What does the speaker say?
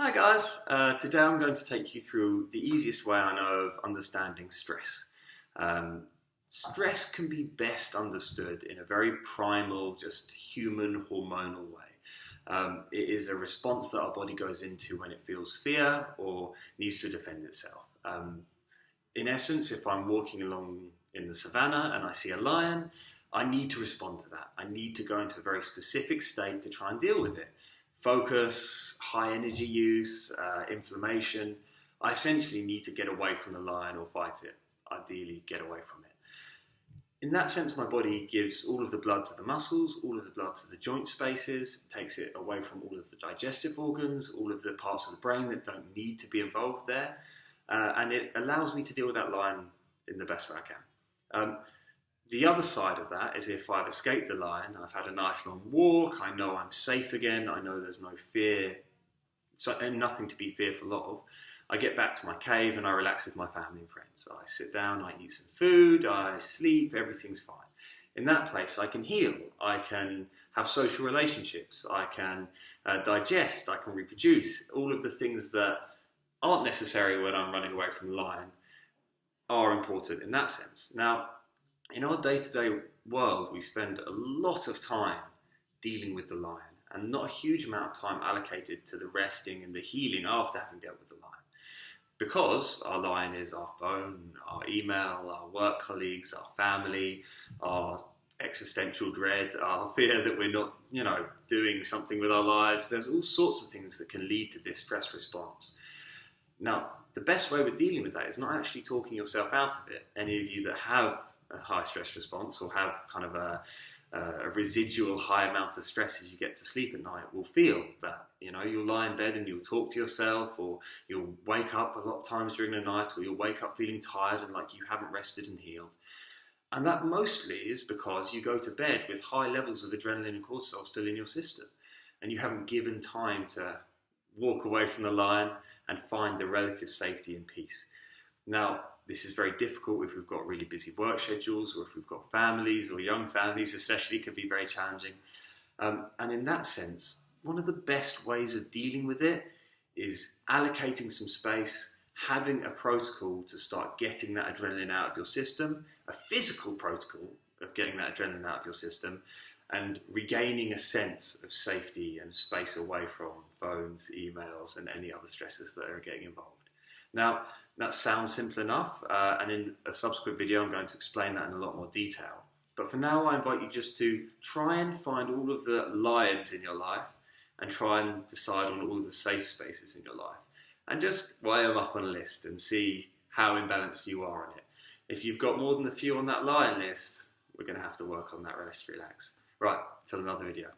Hi guys, today I'm going to take you through the easiest way I know of understanding stress. Stress can be best understood in a very primal, just human hormonal way. It is a response that our body goes into when it feels fear or needs to defend itself. In essence, if I'm walking along in the savannah and I see a lion, I need to respond to that. I need to go into a very specific state to try and deal with it. Focus, high energy use, inflammation. I essentially need to get away from the lion or fight it, ideally get away from it. In that sense, my body gives all of the blood to the muscles, all of the blood to the joint spaces, takes it away from all of the digestive organs, all of the parts of the brain that don't need to be involved there, and it allows me to deal with that lion in the best way I can. The other side of that is if I've escaped the lion, I've had a nice long walk, I know I'm safe again, I know there's no fear, and nothing to be fearful of. I get back to my cave and I relax with my family and friends. I sit down, I eat some food, I sleep, everything's fine. In that place I can heal, I can have social relationships, I can digest, I can reproduce. All of the things that aren't necessary when I'm running away from the lion are important in that sense. Now, in our day-to-day world, we spend a lot of time dealing with the lion and not a huge amount of time allocated to the resting and the healing after having dealt with the lion. Because our lion is our phone, our email, our work colleagues, our family, our existential dread, our fear that we're not, doing something with our lives. There's all sorts of things that can lead to this stress response. Now, the best way with dealing with that is not actually talking yourself out of it. Any of you that have a high stress response or have kind of a residual high amount of stress as you get to sleep at night will feel that. You'll lie in bed and you'll talk to yourself, or you'll wake up a lot of times during the night, or you'll wake up feeling tired and like you haven't rested and healed. And that mostly is because you go to bed with high levels of adrenaline and cortisol still in your system, and you haven't given time to walk away from the lion and find the relative safety and peace. Now, this is very difficult if we've got really busy work schedules, or if we've got families, or young families especially, can be very challenging. And in that sense, one of the best ways of dealing with it is allocating some space, having a protocol to start getting that adrenaline out of your system, a physical protocol of getting that adrenaline out of your system, and regaining a sense of safety and space away from phones, emails, and any other stresses that are getting involved. Now, that sounds simple enough, and in a subsequent video I'm going to explain that in a lot more detail. But for now, I invite you just to try and find all of the lions in your life and try and decide on all of the safe spaces in your life. And just weigh them up on a list and see how imbalanced you are on it. If you've got more than a few on that lion list, we're going to have to work on that rest relax. Right, till another video.